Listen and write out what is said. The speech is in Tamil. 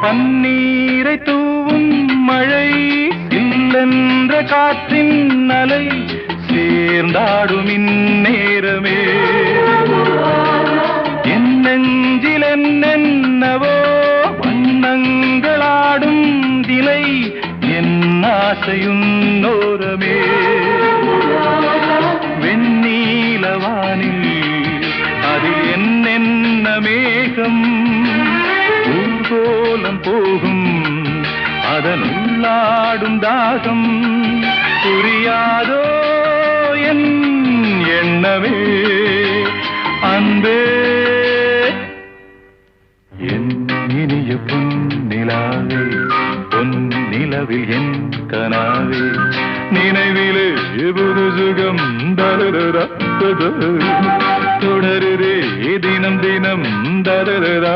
பன்னீரை தூவும் மழை இல்லென்ற காற்றின் அலை சேர்ந்தாடும் இந்நேரமே என் நெஞ்சில் என்னென்னவோ வண்ணங்களாடும் திலை என் ஆசையுன்னோரமே வெண்ணீலவானில் அதில் என்னென்ன மேகம் ஊர்கோலம் போகும் அதன் உள்ளாடும் தாகம் புரியாதோ என் எண்ணமே அன்பே என் இனிய பொன்னிலாவே பொன்னிலவில் என் கனாவே நினைவிலே புது சுகம் தருதா தொடருதே தினம் தினம் தருதா